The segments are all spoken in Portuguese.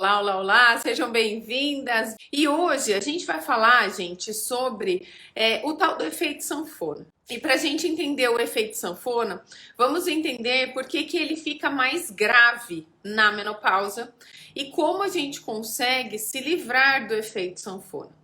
Olá, olá, olá, sejam bem-vindas. E hoje a gente vai falar, gente, sobre o tal do efeito sanfona. E para a gente entender o efeito sanfona, vamos entender por que ele fica mais grave na menopausa e como a gente consegue se livrar do efeito sanfona.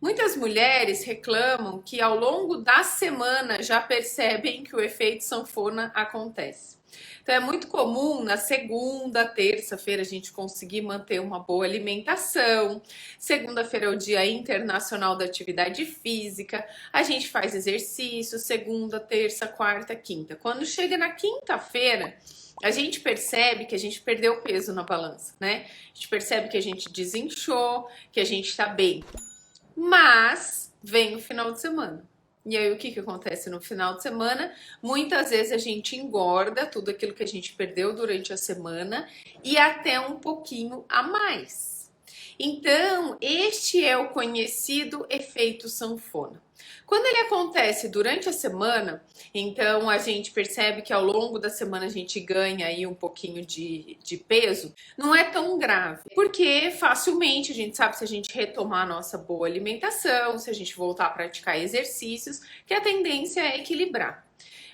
Muitas mulheres reclamam que ao longo da semana já percebem que o efeito sanfona acontece. Então é muito comum na segunda, terça-feira a gente conseguir manter uma boa alimentação. Segunda-feira é o Dia Internacional da Atividade Física. A gente faz exercício segunda, terça, quarta, quinta. Quando chega na quinta-feira, a gente percebe que a gente perdeu peso na balança, né? A gente percebe que a gente desinchou, que a gente tá bem. Mas vem o final de semana. E aí, o que acontece no final de semana? Muitas vezes a gente engorda tudo aquilo que a gente perdeu durante a semana e até um pouquinho a mais. Então, este é o conhecido efeito sanfona. Quando ele acontece durante a semana, então a gente percebe que ao longo da semana a gente ganha aí um pouquinho de peso, não é tão grave, porque facilmente a gente sabe se a gente retomar a nossa boa alimentação, se a gente voltar a praticar exercícios, que a tendência é equilibrar.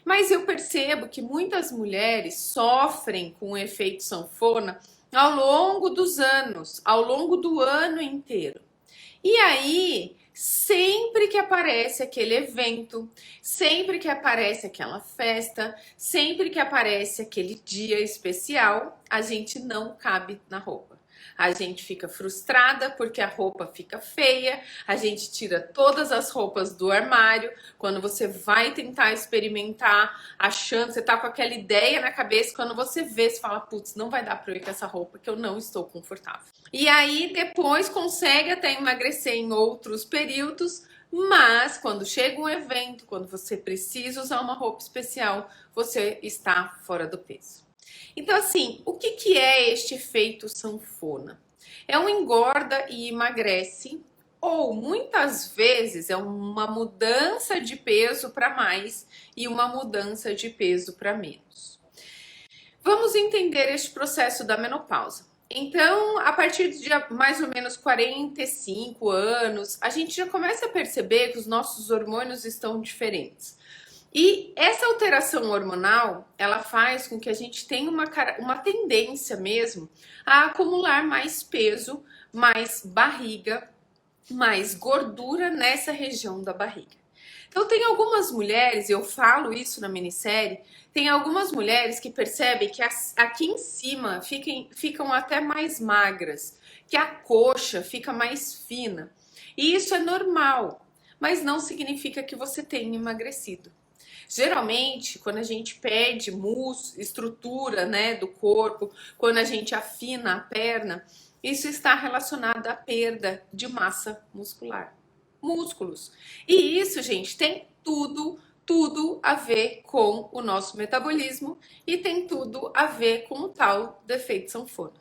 Mas eu percebo que muitas mulheres sofrem com o efeito sanfona ao longo dos anos, ao longo do ano inteiro. E aí, sempre que aparece aquele evento, sempre que aparece aquela festa, sempre que aparece aquele dia especial, a gente não cabe na roupa. A gente fica frustrada porque a roupa fica feia, a gente tira todas as roupas do armário. Quando você vai tentar experimentar, achando, você tá com aquela ideia na cabeça, quando você vê, você fala, putz, não vai dar pra eu ir com essa roupa que eu não estou confortável. E aí depois consegue até emagrecer em outros períodos, mas quando chega um evento, quando você precisa usar uma roupa especial, você está fora do peso. Então, assim, o que é este efeito sanfona? É um engorda e emagrece, ou muitas vezes é uma mudança de peso para mais e uma mudança de peso para menos. Vamos entender este processo da menopausa. Então, a partir de mais ou menos 45 anos, a gente já começa a perceber que os nossos hormônios estão diferentes. E essa alteração hormonal, ela faz com que a gente tenha uma tendência mesmo a acumular mais peso, mais barriga, mais gordura nessa região da barriga. Então tem algumas mulheres, eu falo isso na minissérie, tem algumas mulheres que percebem que aqui em cima ficam até mais magras, que a coxa fica mais fina. E isso é normal, mas não significa que você tenha emagrecido. Geralmente, quando a gente perde estrutura, né, do corpo, quando a gente afina a perna, isso está relacionado à perda de massa muscular, músculos. E isso, gente, tem tudo a ver com o nosso metabolismo e tem tudo a ver com o tal do efeito sanfona.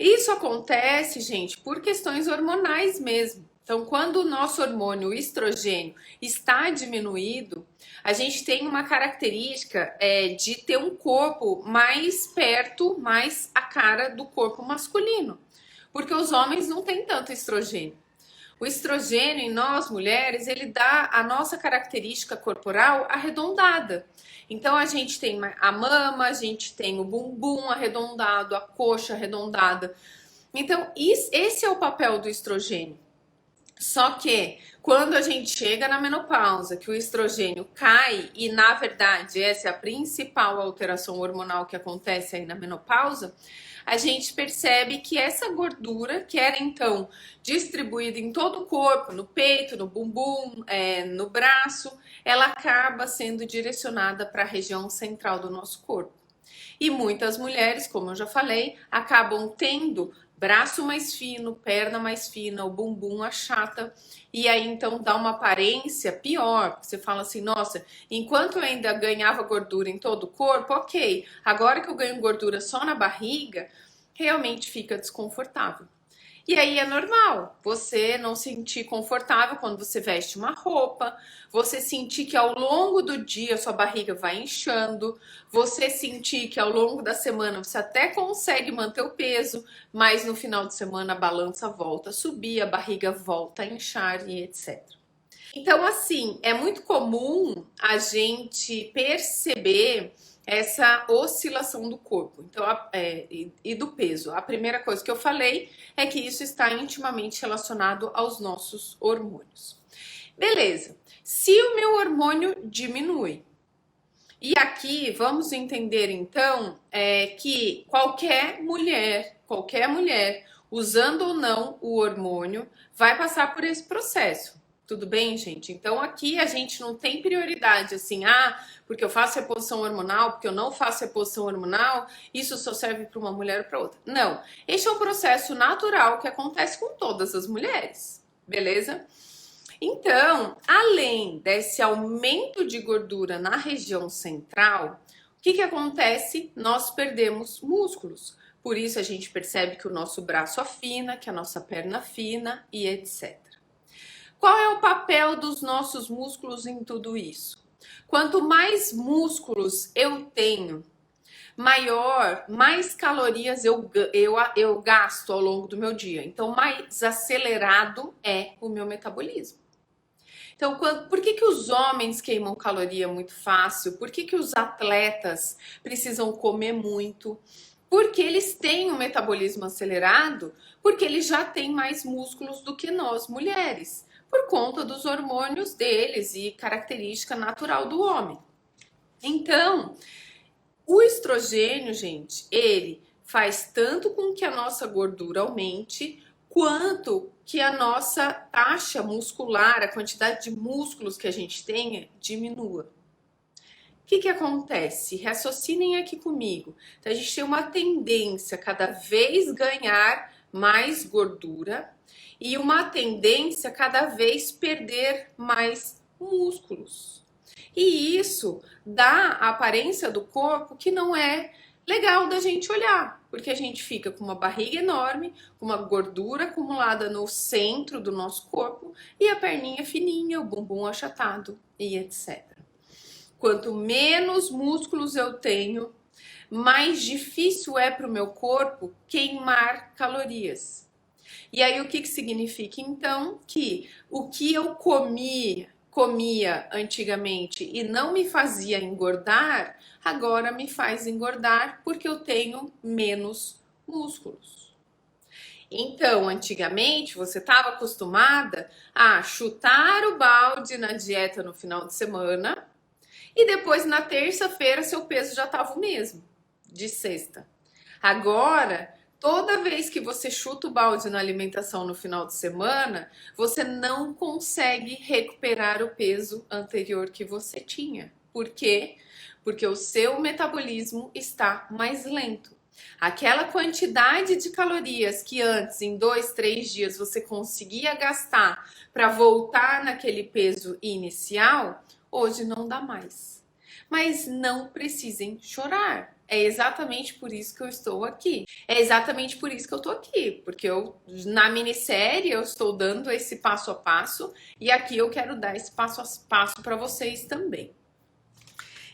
Isso acontece, gente, por questões hormonais mesmo. Então, quando o nosso hormônio o estrogênio está diminuído, a gente tem uma característica de ter um corpo mais perto, mais a cara do corpo masculino, porque os homens não têm tanto estrogênio. O estrogênio em nós mulheres, ele dá a nossa característica corporal arredondada. Então a gente tem a mama, a gente tem o bumbum arredondado, a coxa arredondada. Então esse é o papel do estrogênio. Só que quando a gente chega na menopausa, que o estrogênio cai, e na verdade essa é a principal alteração hormonal que acontece aí na menopausa, a gente percebe que essa gordura, que era então distribuída em todo o corpo, no peito, no bumbum, no braço, ela acaba sendo direcionada para a região central do nosso corpo. E muitas mulheres, como eu já falei, acabam tendo braço mais fino, perna mais fina, o bumbum achata, e aí então dá uma aparência pior. Você fala assim, nossa, enquanto eu ainda ganhava gordura em todo o corpo, ok, agora que eu ganho gordura só na barriga, realmente fica desconfortável. E aí é normal você não se sentir confortável quando você veste uma roupa, você sentir que ao longo do dia sua barriga vai inchando, você sentir que ao longo da semana você até consegue manter o peso, mas no final de semana a balança volta a subir, a barriga volta a inchar e etc. Então, assim, é muito comum a gente perceber essa oscilação do corpo e do peso. A primeira coisa que eu falei é que isso está intimamente relacionado aos nossos hormônios. Beleza, se o meu hormônio diminui, e aqui vamos entender então que qualquer mulher, usando ou não o hormônio, vai passar por esse processo. Tudo bem, gente? Então aqui a gente não tem prioridade assim, porque eu faço reposição hormonal, porque eu não faço reposição hormonal, isso só serve para uma mulher ou para outra. Não, este é um processo natural que acontece com todas as mulheres, beleza? Então, além desse aumento de gordura na região central, o que acontece? Nós perdemos músculos. Por isso a gente percebe que o nosso braço afina, que a nossa perna afina e etc. Qual é o papel dos nossos músculos em tudo isso? Quanto mais músculos eu tenho, mais calorias eu gasto ao longo do meu dia. Então, mais acelerado é o meu metabolismo. Então, por que os homens queimam caloria muito fácil? Por que os atletas precisam comer muito? Porque eles têm um metabolismo acelerado, porque eles já têm mais músculos do que nós, mulheres, por conta dos hormônios deles e característica natural do homem. Então, o estrogênio, gente, ele faz tanto com que a nossa gordura aumente, quanto que a nossa taxa muscular, a quantidade de músculos que a gente tenha, diminua. O que acontece? Raciocinem aqui comigo. Então, a gente tem uma tendência a cada vez ganhar mais gordura e uma tendência a cada vez perder mais músculos. E isso dá a aparência do corpo que não é legal da gente olhar, porque a gente fica com uma barriga enorme, com uma gordura acumulada no centro do nosso corpo e a perninha fininha, o bumbum achatado e etc. Quanto menos músculos eu tenho, mais difícil é para o meu corpo queimar calorias. E aí o que significa então? Que o que eu comia antigamente e não me fazia engordar, agora me faz engordar porque eu tenho menos músculos. Então, antigamente, você estava acostumada a chutar o balde na dieta no final de semana e depois na terça-feira seu peso já estava o mesmo, de sexta. Agora, toda vez que você chuta o balde na alimentação no final de semana, você não consegue recuperar o peso anterior que você tinha. Por quê? Porque o seu metabolismo está mais lento. Aquela quantidade de calorias que antes, em 2, 3 dias, você conseguia gastar para voltar naquele peso inicial, hoje não dá mais. Mas não precisem chorar. É exatamente por isso que eu estou aqui. É exatamente por isso que eu estou aqui. Porque na minissérie, eu estou dando esse passo a passo. E aqui eu quero dar esse passo a passo para vocês também.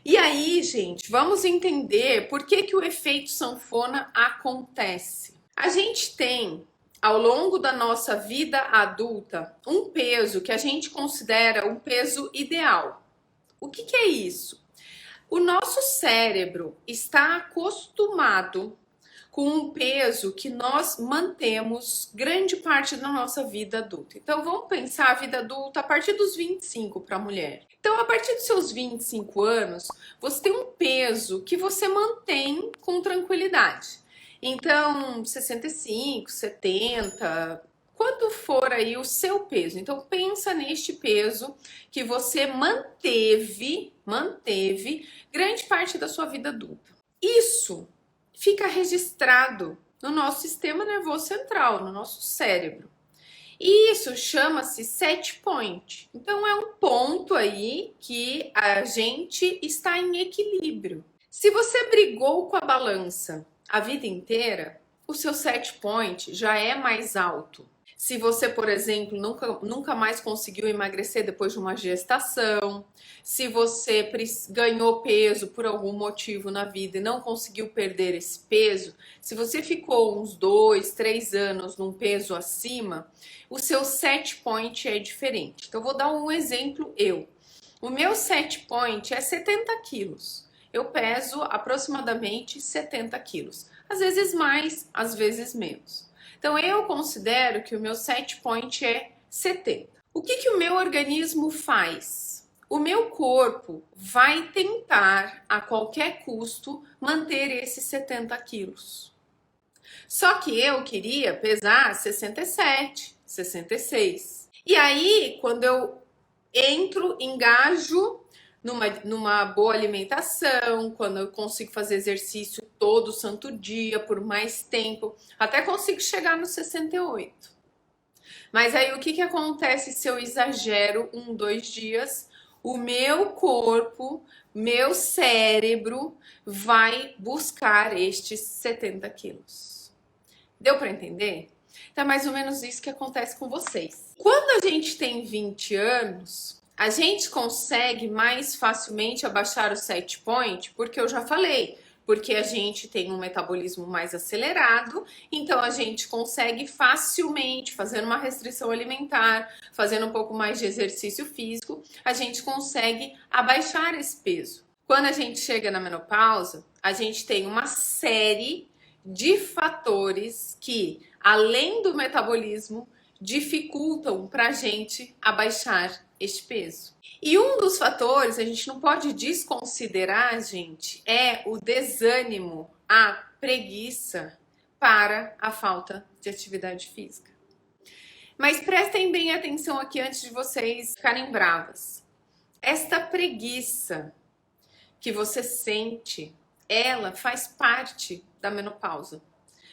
E aí, gente, vamos entender por que o efeito sanfona acontece. A gente tem, ao longo da nossa vida adulta, um peso que a gente considera um peso ideal. O que é isso? O nosso cérebro está acostumado com um peso que nós mantemos grande parte da nossa vida adulta. Então, vamos pensar a vida adulta a partir dos 25 para a mulher. Então, a partir dos seus 25 anos, você tem um peso que você mantém com tranquilidade. Então, 65, 70, quanto for aí o seu peso. Então, pensa neste peso que você manteve grande parte da sua vida adulta. Isso fica registrado no nosso sistema nervoso central, no nosso cérebro. E isso chama-se set point. Então, é um ponto aí que a gente está em equilíbrio. Se você brigou com a balança a vida inteira, o seu set point já é mais alto. Se você, por exemplo, nunca mais conseguiu emagrecer depois de uma gestação, se você ganhou peso por algum motivo na vida e não conseguiu perder esse peso, se você ficou uns 2, 3 anos num peso acima, o seu set point é diferente. Então, eu vou dar um exemplo eu. O meu set point é 70 quilos. Eu peso aproximadamente 70 quilos. Às vezes mais, às vezes menos. Então, eu considero que o meu set point é 70. O que o meu organismo faz? O meu corpo vai tentar, a qualquer custo, manter esses 70 quilos. Só que eu queria pesar 67, 66. E aí, quando eu engajo numa boa alimentação, quando eu consigo fazer exercício todo santo dia, por mais tempo, até consigo chegar no 68. Mas aí o que acontece se eu exagero 1, 2 dias? O meu corpo, meu cérebro vai buscar estes 70 quilos. Deu para entender? Então é mais ou menos isso que acontece com vocês. Quando a gente tem 20 anos, a gente consegue mais facilmente abaixar o set point, porque eu já falei, porque a gente tem um metabolismo mais acelerado, então a gente consegue facilmente, fazendo uma restrição alimentar, fazendo um pouco mais de exercício físico, a gente consegue abaixar esse peso. Quando a gente chega na menopausa, a gente tem uma série de fatores que, além do metabolismo, dificultam para a gente abaixar este peso. E um dos fatores, a gente não pode desconsiderar, gente, é o desânimo, a preguiça para a falta de atividade física. Mas prestem bem atenção aqui antes de vocês ficarem bravas. Esta preguiça que você sente, ela faz parte da menopausa.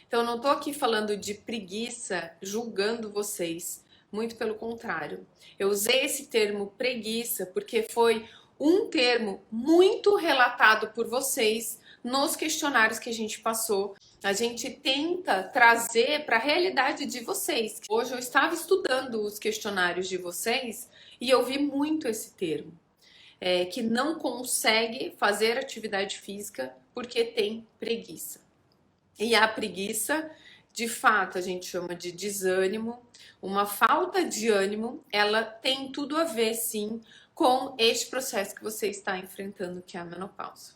Então, eu não tô aqui falando de preguiça, julgando vocês. Muito pelo contrário. Eu usei esse termo preguiça porque foi um termo muito relatado por vocês nos questionários que a gente passou. A gente tenta trazer para a realidade de vocês. Hoje eu estava estudando os questionários de vocês e eu vi muito esse termo. Que não consegue fazer atividade física porque tem preguiça. E a preguiça, de fato, a gente chama de desânimo, uma falta de ânimo, ela tem tudo a ver, sim, com este processo que você está enfrentando, que é a menopausa.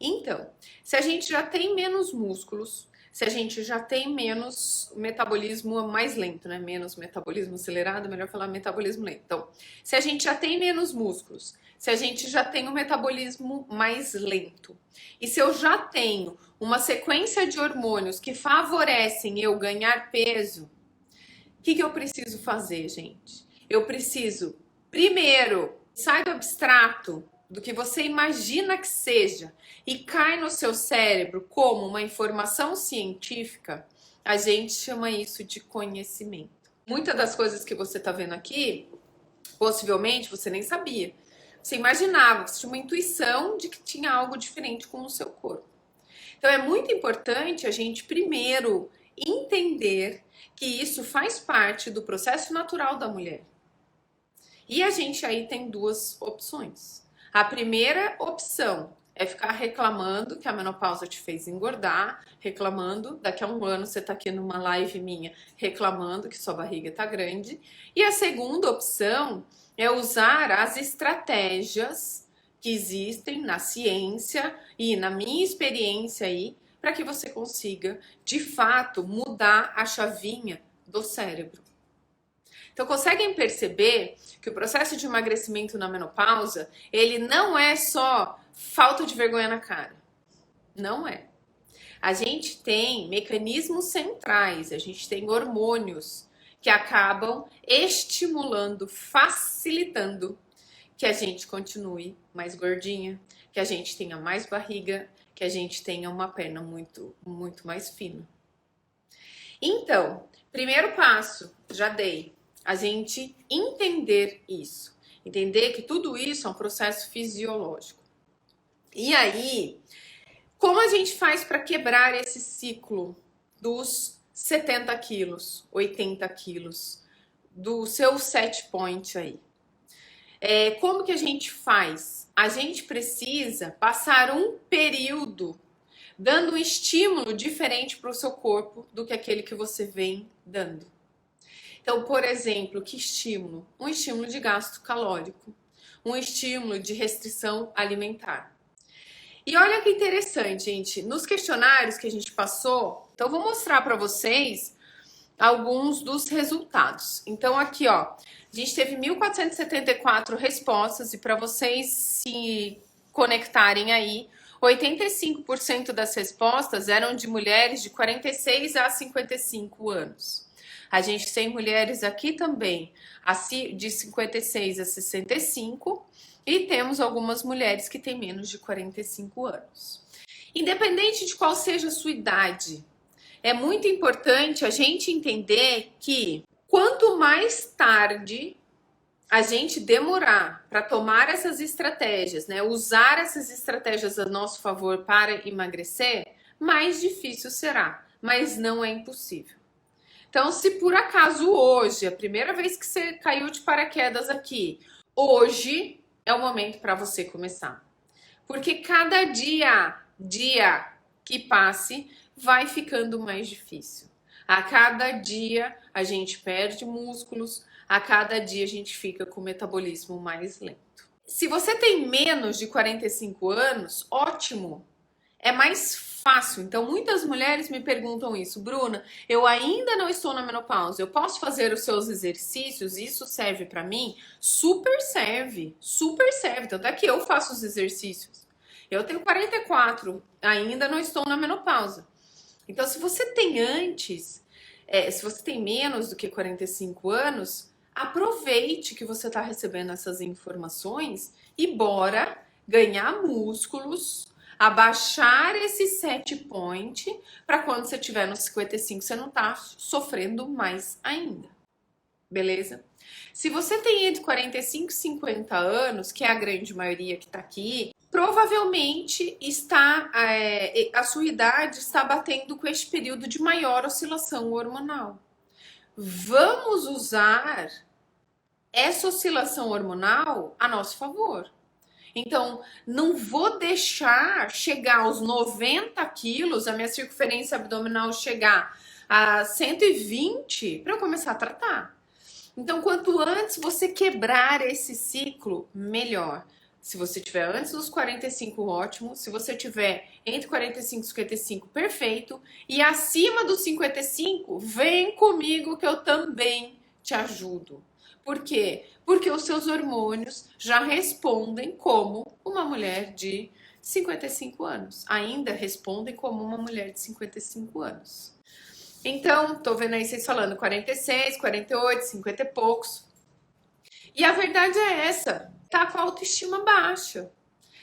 Então, se a gente já tem menos músculos, se a gente já tem menos metabolismo mais lento, né? Menos metabolismo acelerado, melhor falar metabolismo lento. Então, se a gente já tem menos músculos, se a gente já tem um metabolismo mais lento, e se eu já tenho uma sequência de hormônios que favorecem eu ganhar peso, o que eu preciso fazer, gente? Eu preciso, primeiro, sai do abstrato, do que você imagina que seja, e cai no seu cérebro como uma informação científica, a gente chama isso de conhecimento. Muitas das coisas que você está vendo aqui, possivelmente você nem sabia. Você imaginava, você tinha uma intuição de que tinha algo diferente com o seu corpo. Então é muito importante a gente primeiro entender que isso faz parte do processo natural da mulher. E a gente aí tem duas opções. A primeira opção é ficar reclamando que a menopausa te fez engordar, reclamando, daqui a um ano você tá aqui numa live minha reclamando que sua barriga tá grande. E a segunda opção é usar as estratégias que existem na ciência e na minha experiência aí, para que você consiga, de fato, mudar a chavinha do cérebro. Então, conseguem perceber que o processo de emagrecimento na menopausa, ele não é só falta de vergonha na cara. Não é. A gente tem mecanismos centrais, a gente tem hormônios que acabam estimulando, facilitando que a gente continue mais gordinha, que a gente tenha mais barriga, que a gente tenha uma perna muito mais fina. Então, primeiro passo, já dei, a gente entender isso. Entender que tudo isso é um processo fisiológico. E aí, como a gente faz para quebrar esse ciclo dos 70 quilos, 80 quilos, do seu set point aí. Como que a gente faz? A gente precisa passar um período dando um estímulo diferente para o seu corpo do que aquele que você vem dando. Então, por exemplo, que estímulo? Um estímulo de gasto calórico, um estímulo de restrição alimentar. E olha que interessante, gente, nos questionários que a gente passou, então eu vou mostrar para vocês alguns dos resultados. Então aqui, ó, a gente teve 1.474 respostas e para vocês se conectarem aí, 85% das respostas eram de mulheres de 46 a 55 anos. A gente tem mulheres aqui também de 56 a 65 e temos algumas mulheres que têm menos de 45 anos. Independente de qual seja a sua idade, é muito importante a gente entender que quanto mais tarde a gente demorar para tomar essas estratégias, né, usar essas estratégias a nosso favor para emagrecer, mais difícil será, mas não é impossível. Então, se por acaso hoje, a primeira vez que você caiu de paraquedas aqui, hoje é o momento para você começar. Porque cada dia que passe, vai ficando mais difícil. A cada dia a gente perde músculos, a cada dia a gente fica com o metabolismo mais lento. Se você tem menos de 45 anos, ótimo, é mais fácil. Então, muitas mulheres me perguntam isso, Bruna, eu ainda não estou na menopausa, eu posso fazer os seus exercícios? Isso serve para mim? Super serve, super serve. Tanto é que eu faço os exercícios. Eu tenho 44, ainda não estou na menopausa. Então, se você tem se você tem menos do que 45 anos, aproveite que você está recebendo essas informações e bora ganhar músculos, abaixar esse set point para quando você tiver nos 55 você não tá sofrendo mais ainda. Beleza? Se você tem entre 45 e 50 anos, que é a grande maioria que tá aqui, provavelmente a sua idade está batendo com este período de maior oscilação hormonal. Vamos usar essa oscilação hormonal a nosso favor. Então, não vou deixar chegar aos 90 quilos, a minha circunferência abdominal chegar a 120 para eu começar a tratar. Então, quanto antes você quebrar esse ciclo, melhor. Se você tiver antes dos 45, ótimo. Se você tiver entre 45 e 55, perfeito. E acima dos 55, vem comigo que eu também te ajudo. Por quê? Porque os seus hormônios já respondem como uma mulher de 55 anos. Ainda respondem como uma mulher de 55 anos. Então, tô vendo aí vocês falando 46, 48, 50 e poucos. E a verdade é essa, tá com a autoestima baixa.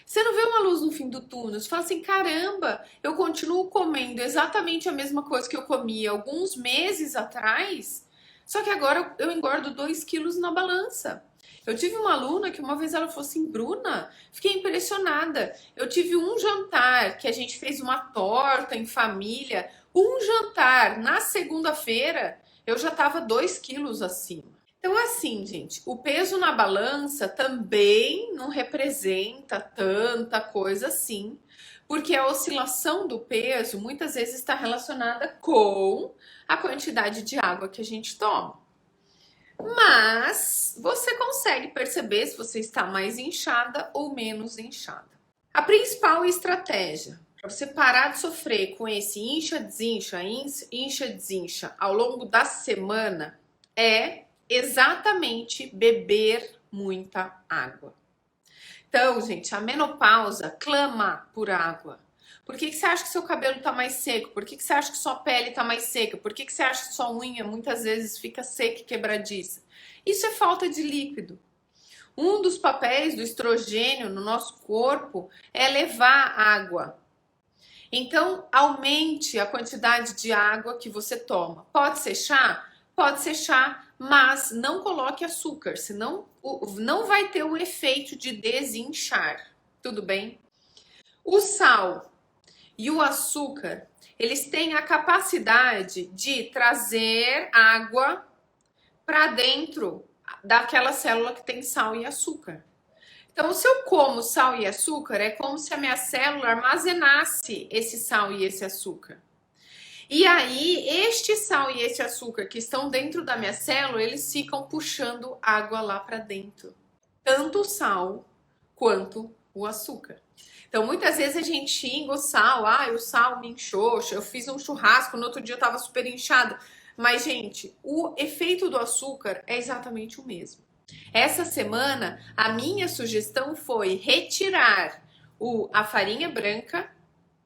Você não vê uma luz no fim do túnel, você fala assim, caramba, eu continuo comendo exatamente a mesma coisa que eu comia alguns meses atrás, só que agora eu engordo 2 quilos na balança. Eu tive uma aluna que uma vez ela falou assim, Bruna, fiquei impressionada. Eu tive um jantar que a gente fez uma torta em família, um jantar na segunda-feira, eu já tava 2 quilos acima. Então, assim, gente, o peso na balança também não representa tanta coisa assim, porque a oscilação do peso muitas vezes está relacionada com a quantidade de água que a gente toma. Mas você consegue perceber se você está mais inchada ou menos inchada. A principal estratégia para você parar de sofrer com esse incha, desincha, incha, desincha ao longo da semana é exatamente beber muita água. Então, gente, a menopausa clama por água. Por que você acha que seu cabelo tá mais seco? Por que você acha que sua pele tá mais seca? Por que você acha que sua unha muitas vezes fica seca e quebradiça? Isso é falta de líquido. Um dos papéis do estrogênio no nosso corpo é levar água. Então, aumente a quantidade de água que você toma. Pode ser chá? Pode ser chá, mas não coloque açúcar, senão não vai ter o efeito de desinchar. Tudo bem? O sal e o açúcar, eles têm a capacidade de trazer água para dentro daquela célula que tem sal e açúcar. Então, se eu como sal e açúcar, é como se a minha célula armazenasse esse sal e esse açúcar. E aí, este sal e este açúcar que estão dentro da minha célula, eles ficam puxando água lá para dentro. Tanto o sal quanto o açúcar. Então, muitas vezes a gente xinga o sal. Ah, o sal me inchou, eu fiz um churrasco, no outro dia eu tava super inchado. Mas, gente, o efeito do açúcar é exatamente o mesmo. Essa semana, a minha sugestão foi retirar a farinha branca,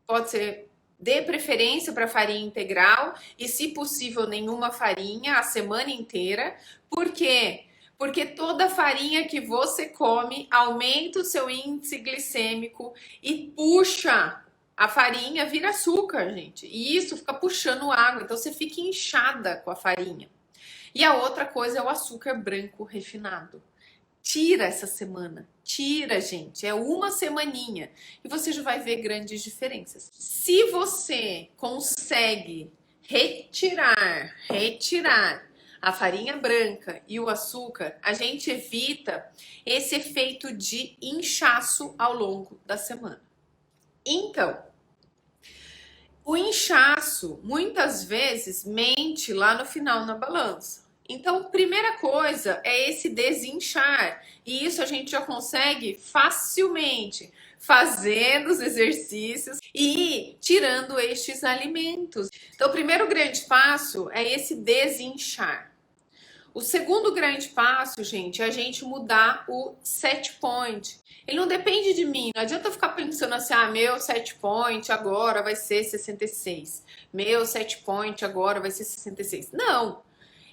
pode ser, dê preferência para farinha integral e, se possível, nenhuma farinha a semana inteira. Por quê? Porque toda farinha que você come aumenta o seu índice glicêmico e puxa. A farinha vira açúcar, gente. E isso fica puxando água. Então você fica inchada com a farinha. E a outra coisa é o açúcar branco refinado. Tira essa semana. Tira, gente. É uma semaninha. E você já vai ver grandes diferenças. Se você consegue retirar a farinha branca e o açúcar, a gente evita esse efeito de inchaço ao longo da semana. Então, o inchaço muitas vezes mente lá no final na balança. Então, primeira coisa é esse desinchar. E isso a gente já consegue facilmente fazendo os exercícios e tirando estes alimentos. Então, o primeiro grande passo é esse desinchar. O segundo grande passo, gente, é a gente mudar o set point. Ele não depende de mim. Não adianta eu ficar pensando assim, ah, meu set point agora vai ser 66. Meu set point agora vai ser 66. Não.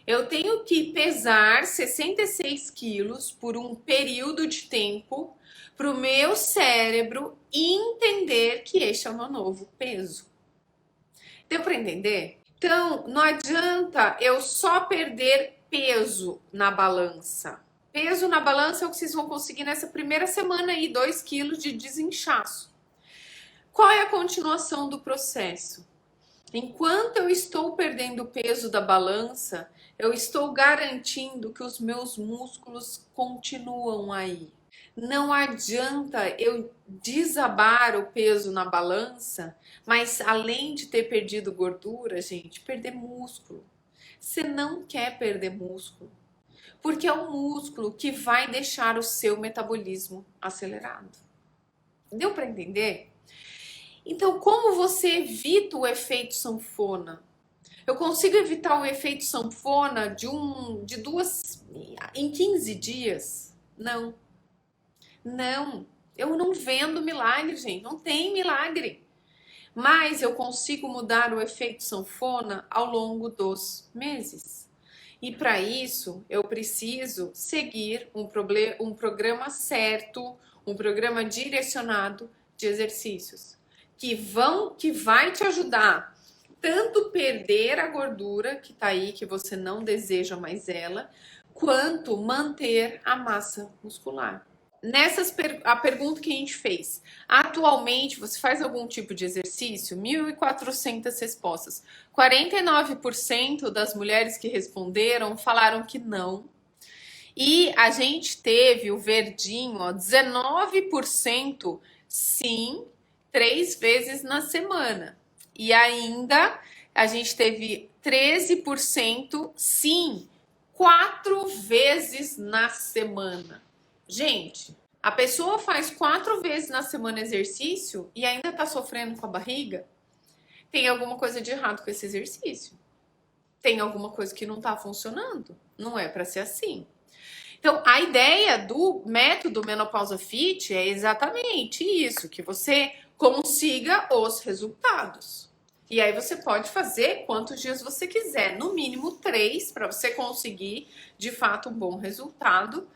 Eu tenho que pesar 66 quilos por um período de tempo para o meu cérebro entender que este é o meu novo peso. Deu para entender? Então, não adianta eu só perder peso na balança. Peso na balança é o que vocês vão conseguir nessa primeira semana aí, 2 quilos de desinchaço. Qual é a continuação do processo? Enquanto eu estou perdendo peso da balança, eu estou garantindo que os meus músculos continuam aí. Não adianta eu desabar o peso na balança, mas além de ter perdido gordura, gente, perder músculo. Você não quer perder músculo, porque é o músculo que vai deixar o seu metabolismo acelerado. Deu para entender? Então, como você evita o efeito sanfona? Eu consigo evitar o efeito sanfona de 2 em 15 dias? Não. Não. Eu não vendo milagre, gente. Não tem milagre. Mas eu consigo mudar o efeito sanfona ao longo dos meses. E para isso, eu preciso seguir um programa certo, um programa direcionado de exercícios que vai te ajudar tanto perder a gordura que tá aí, que você não deseja mais ela, quanto manter a massa muscular. A pergunta que a gente fez, atualmente você faz algum tipo de exercício? 1.400 respostas. 49% das mulheres que responderam falaram que não. E a gente teve o verdinho, ó, 19% sim, 3 vezes na semana. E ainda a gente teve 13% sim, 4 vezes na semana. Gente, a pessoa faz 4 vezes na semana exercício e ainda tá sofrendo com a barriga? Tem alguma coisa de errado com esse exercício. Tem alguma coisa que não tá funcionando. Não é para ser assim. Então, a ideia do método Menopausa Fit é exatamente isso, que você consiga os resultados. E aí você pode fazer quantos dias você quiser, no mínimo 3, para você conseguir, de fato, um bom resultado,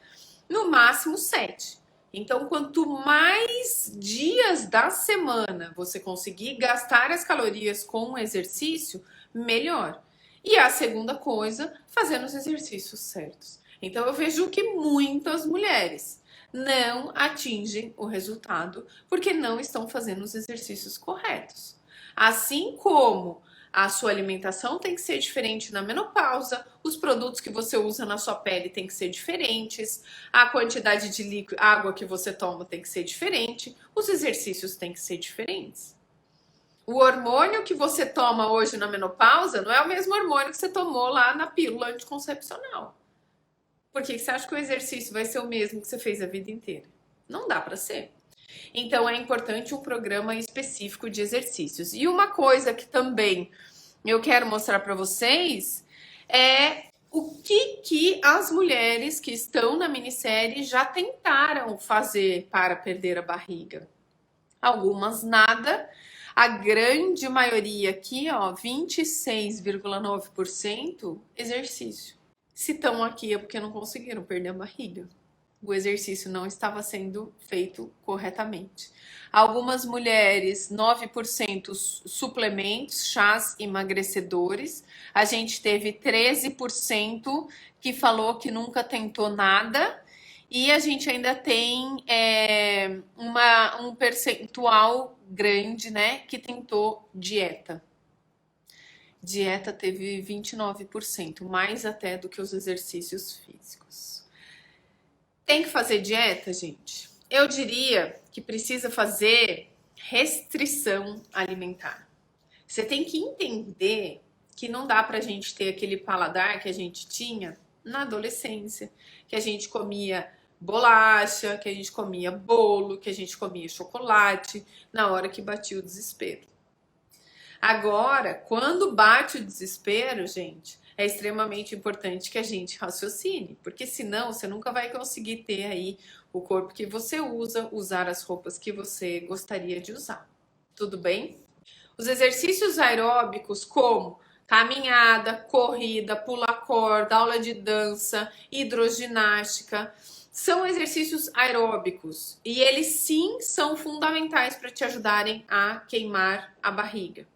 no máximo 7. Então, quanto mais dias da semana você conseguir gastar as calorias com o exercício, melhor. E a segunda coisa, fazendo os exercícios certos. Então, eu vejo que muitas mulheres não atingem o resultado porque não estão fazendo os exercícios corretos. Assim como a sua alimentação tem que ser diferente na menopausa, os produtos que você usa na sua pele tem que ser diferentes, a quantidade de líquido, água que você toma tem que ser diferente, os exercícios têm que ser diferentes. O hormônio que você toma hoje na menopausa não é o mesmo hormônio que você tomou lá na pílula anticoncepcional. Por que você acha que o exercício vai ser o mesmo que você fez a vida inteira? Não dá para ser. Então é importante um programa específico de exercícios. E uma coisa que também eu quero mostrar para vocês é o que as mulheres que estão na minissérie já tentaram fazer para perder a barriga. Algumas nada, a grande maioria aqui, ó, 26,9% exercício. Se estão aqui é porque não conseguiram perder a barriga. O exercício não estava sendo feito corretamente. Algumas mulheres, 9% suplementos, chás emagrecedores. A gente teve 13% que falou que nunca tentou nada. E a gente ainda tem um percentual grande, né, que tentou dieta. Dieta teve 29%, mais até do que os exercícios físicos. Tem que fazer dieta, gente? Eu diria que precisa fazer restrição alimentar. Você tem que entender que não dá pra gente ter aquele paladar que a gente tinha na adolescência, que a gente comia bolacha, que a gente comia bolo, que a gente comia chocolate na hora que batia o desespero. Agora, quando bate o desespero, gente, é extremamente importante que a gente raciocine, porque senão você nunca vai conseguir ter aí o corpo que você usa, usar as roupas que você gostaria de usar. Tudo bem? Os exercícios aeróbicos, como caminhada, corrida, pular corda, aula de dança, hidroginástica, são exercícios aeróbicos e eles sim são fundamentais para te ajudarem a queimar a barriga.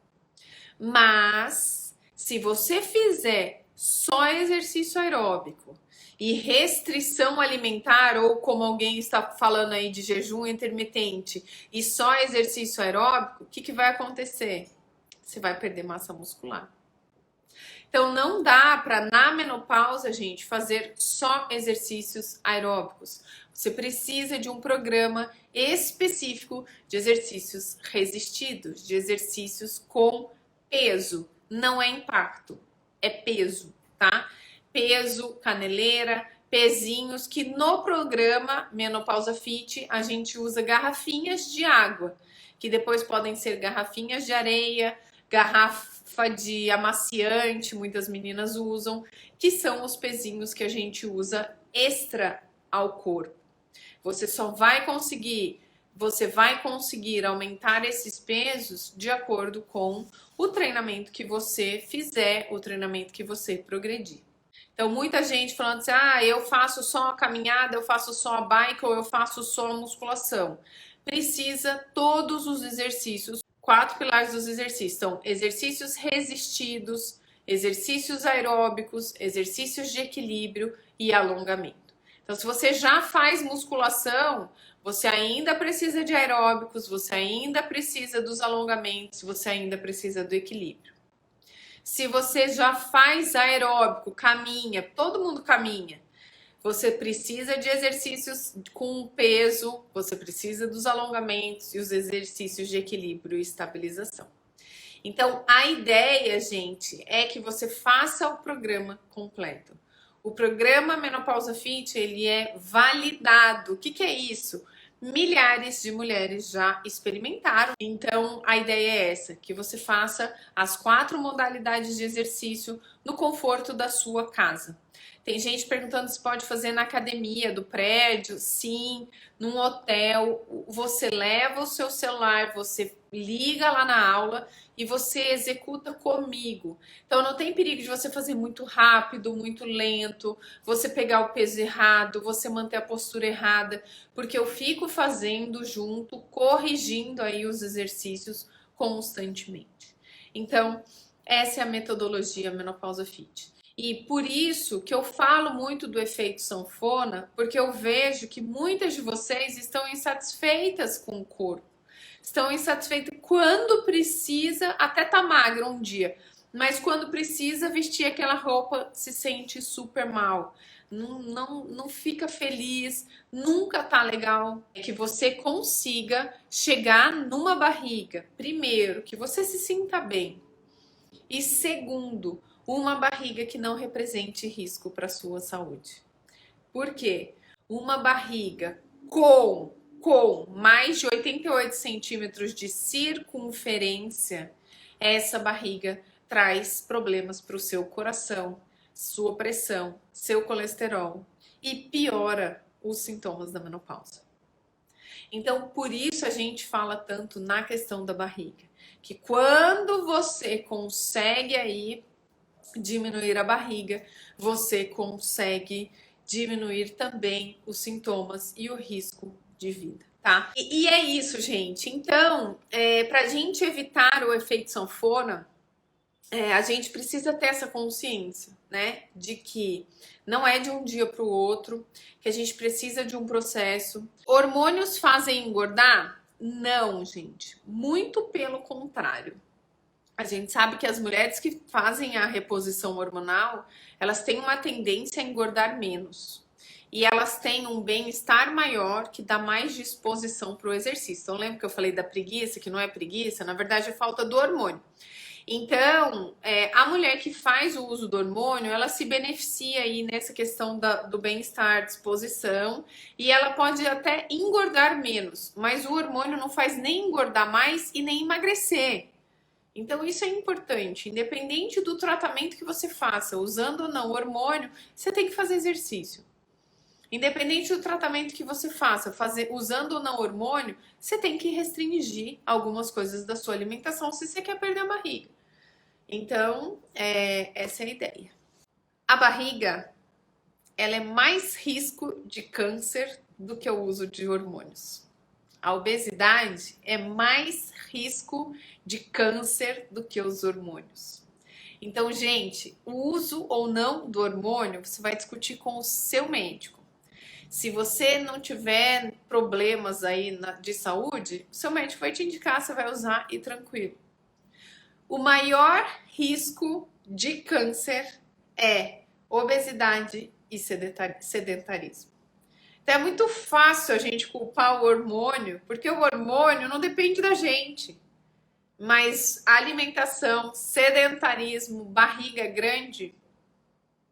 Mas se você fizer só exercício aeróbico e restrição alimentar, ou como alguém está falando aí de jejum intermitente e só exercício aeróbico, o que vai acontecer? Você vai perder massa muscular. Então não dá para na menopausa, gente, fazer só exercícios aeróbicos. Você precisa de um programa específico de exercícios resistidos, de exercícios com peso. Não é impacto, é peso, tá? Peso, caneleira, pezinhos, que no programa Menopausa Fit a gente usa garrafinhas de água, que depois podem ser garrafinhas de areia, garrafa de amaciante, muitas meninas usam, que são os pezinhos que a gente usa extra ao corpo. Você vai conseguir aumentar esses pesos de acordo com o treinamento que você fizer, o treinamento que você progredir. Então, muita gente falando assim, eu faço só a caminhada, eu faço só a bike ou eu faço só a musculação. Precisa todos os exercícios. 4 pilares dos exercícios são exercícios resistidos, exercícios aeróbicos, exercícios de equilíbrio e alongamento. Então, se você já faz musculação, você ainda precisa de aeróbicos, você ainda precisa dos alongamentos, você ainda precisa do equilíbrio. Se você já faz aeróbico, caminha, todo mundo caminha, você precisa de exercícios com peso, você precisa dos alongamentos e os exercícios de equilíbrio e estabilização. Então, a ideia, gente, é que você faça o programa completo. O programa Menopausa Fit, ele é validado. O que é isso? Milhares de mulheres já experimentaram. Então, a ideia é essa, que você faça as 4 modalidades de exercício no conforto da sua casa. Tem gente perguntando se pode fazer na academia do prédio. Sim, num hotel. Você leva o seu celular, você liga lá na aula e você executa comigo. Então não tem perigo de você fazer muito rápido, muito lento, você pegar o peso errado, você manter a postura errada, porque eu fico fazendo junto, corrigindo aí os exercícios constantemente. Então, essa é a metodologia Menopausa Fit. E por isso que eu falo muito do efeito sanfona, porque eu vejo que muitas de vocês estão insatisfeitas com o corpo. estão insatisfeitas quando precisa, até tá magra um dia, mas quando precisa vestir aquela roupa se sente super mal. Não fica feliz, nunca tá legal. É que você consiga chegar numa barriga, primeiro, que você se sinta bem, e segundo, uma barriga que não represente risco para sua saúde. Por quê? Uma barriga com mais de 88 centímetros de circunferência, essa barriga traz problemas para o seu coração, sua pressão, seu colesterol e piora os sintomas da menopausa. Então, por isso a gente fala tanto na questão da barriga, que quando você consegue aí diminuir a barriga, você consegue diminuir também os sintomas e o risco de vida, tá? E é isso, gente. Então, pra gente evitar o efeito sanfona, a gente precisa ter essa consciência, né? De que não é de um dia para o outro, que a gente precisa de um processo. Hormônios fazem engordar? Não, gente. Muito pelo contrário. A gente sabe que as mulheres que fazem a reposição hormonal, elas têm uma tendência a engordar menos. E elas têm um bem-estar maior que dá mais disposição para o exercício. Então, lembra que eu falei da preguiça, que não é preguiça? Na verdade, é falta do hormônio. Então, a mulher que faz o uso do hormônio, ela se beneficia aí nessa questão do bem-estar, disposição, e ela pode até engordar menos, mas o hormônio não faz nem engordar mais e nem emagrecer. Então, isso é importante. Independente do tratamento que você faça, usando ou não hormônio, você tem que fazer exercício. Independente do tratamento que você faça, usando ou não hormônio, você tem que restringir algumas coisas da sua alimentação se você quer perder a barriga. Então, essa é a ideia. A barriga, ela é mais risco de câncer do que o uso de hormônios. A obesidade é mais risco de câncer do que os hormônios. Então, gente, o uso ou não do hormônio, você vai discutir com o seu médico. Se você não tiver problemas aí de saúde, seu médico vai te indicar, você vai usar e tranquilo. O maior risco de câncer é obesidade e sedentarismo. Então é muito fácil a gente culpar o hormônio, porque o hormônio não depende da gente. Mas a alimentação, sedentarismo, barriga grande,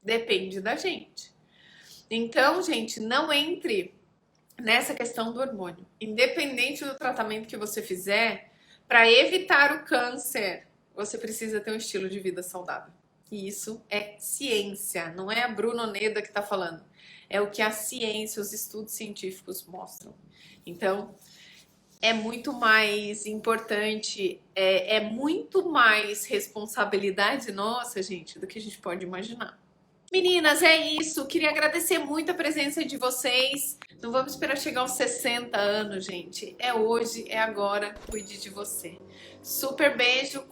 depende da gente. Então, gente, não entre nessa questão do hormônio. Independente do tratamento que você fizer, para evitar o câncer, você precisa ter um estilo de vida saudável. E isso é ciência, não é a Bruna Oneda que está falando. É o que a ciência, os estudos científicos mostram. Então, é muito mais importante, é muito mais responsabilidade nossa, gente, do que a gente pode imaginar. Meninas, é isso. Queria agradecer muito a presença de vocês. Não vamos esperar chegar aos 60 anos, gente. É hoje, é agora. Cuide de você. Super beijo.